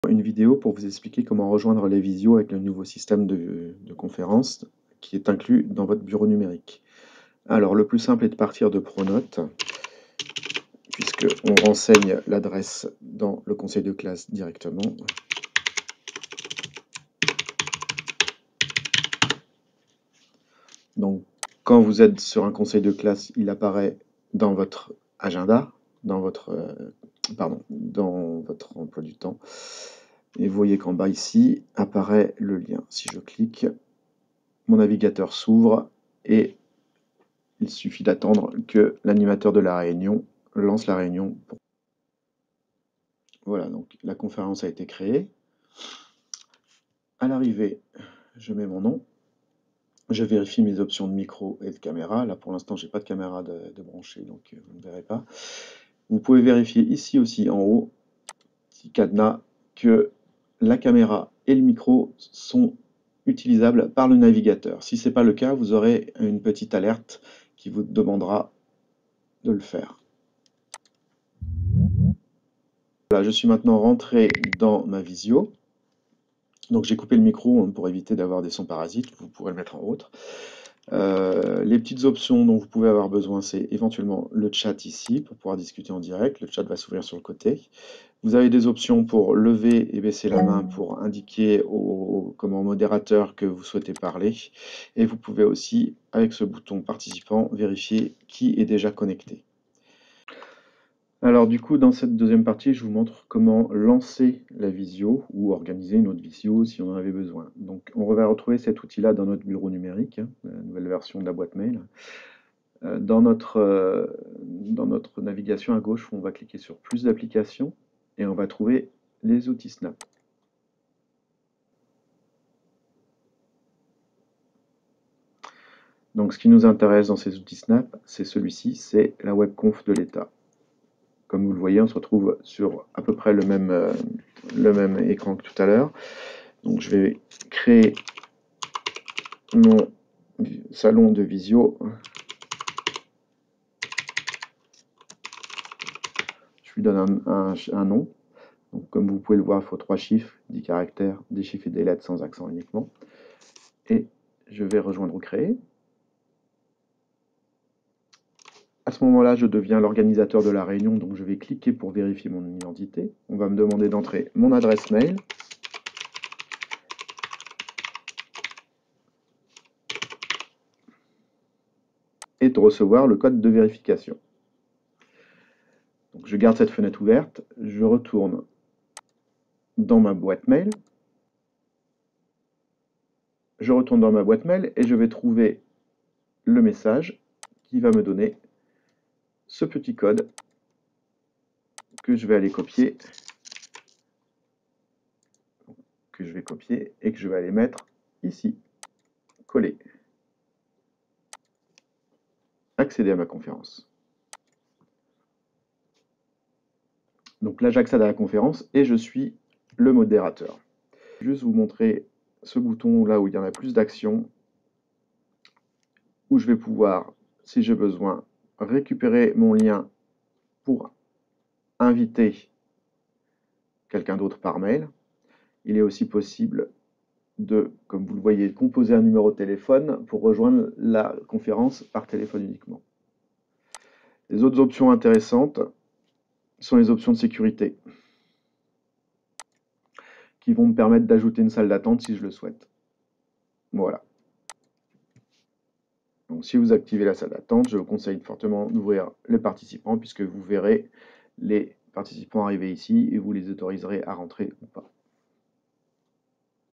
Une vidéo pour vous expliquer comment rejoindre les visios avec le nouveau système de conférence qui est inclus dans votre bureau numérique. Alors, le plus simple est de partir de Pronote, puisqu'on renseigne l'adresse dans le conseil de classe directement. Donc, quand vous êtes sur un conseil de classe, il apparaît dans votre agenda, dans votre emploi du temps. Et vous voyez qu'en bas ici apparaît le lien. Si je clique, mon navigateur s'ouvre et il suffit d'attendre que l'animateur de la réunion lance la réunion. Voilà, donc la conférence a été créée. À l'arrivée, je mets mon nom. Je vérifie mes options de micro et de caméra. Là, pour l'instant, je n'ai pas de caméra de brancher, donc vous ne verrez pas. Vous pouvez vérifier ici aussi en haut, petit cadenas, que la caméra et le micro sont utilisables par le navigateur. Si ce n'est pas le cas, vous aurez une petite alerte qui vous demandera de le faire. Voilà, je suis maintenant rentré dans ma visio. Donc j'ai coupé le micro pour éviter d'avoir des sons parasites, vous pourrez le mettre en autre. Les petites options dont vous pouvez avoir besoin, c'est éventuellement le chat ici, pour pouvoir discuter en direct. Le chat va s'ouvrir sur le côté. Vous avez des options pour lever et baisser la main pour indiquer au modérateur que vous souhaitez parler. Et vous pouvez aussi, avec ce bouton participant, vérifier qui est déjà connecté. Alors du coup, dans cette deuxième partie, je vous montre comment lancer la visio ou organiser une autre visio si on en avait besoin. Donc on va retrouver cet outil-là dans notre bureau numérique, la nouvelle version de la boîte mail. Dans notre navigation à gauche, on va cliquer sur plus d'applications et on va trouver les outils Snap. Donc ce qui nous intéresse dans ces outils Snap, c'est celui-ci, c'est la webconf de l'État. Comme vous le voyez, on se retrouve sur à peu près le même écran que tout à l'heure. Donc je vais créer mon salon de visio. Je lui donne un nom. Donc, comme vous pouvez le voir, il faut 3 chiffres, 10 caractères, des chiffres et des lettres sans accent uniquement. Et je vais rejoindre ou créer. À ce moment-là, je deviens l'organisateur de la réunion, donc je vais cliquer pour vérifier mon identité. On va me demander d'entrer mon adresse mail. Et de recevoir le code de vérification. Donc, je garde cette fenêtre ouverte, je retourne dans ma boîte mail. Je retourne dans ma boîte mail et je vais trouver le message qui va me donner ce petit code que je vais aller copier, et que je vais aller mettre ici, coller. Accéder à ma conférence. Donc là, j'accède à la conférence et je suis le modérateur. Je vais juste vous montrer ce bouton là où il y en a plus d'actions, où je vais pouvoir, si j'ai besoin, récupérer mon lien pour inviter quelqu'un d'autre par mail. Il est aussi possible de, comme vous le voyez, composer un numéro de téléphone pour rejoindre la conférence par téléphone uniquement. Les autres options intéressantes sont les options de sécurité, qui vont me permettre d'ajouter une salle d'attente si je le souhaite. Voilà. Donc si vous activez la salle d'attente, je vous conseille fortement d'ouvrir les participants, puisque vous verrez les participants arriver ici et vous les autoriserez à rentrer ou pas.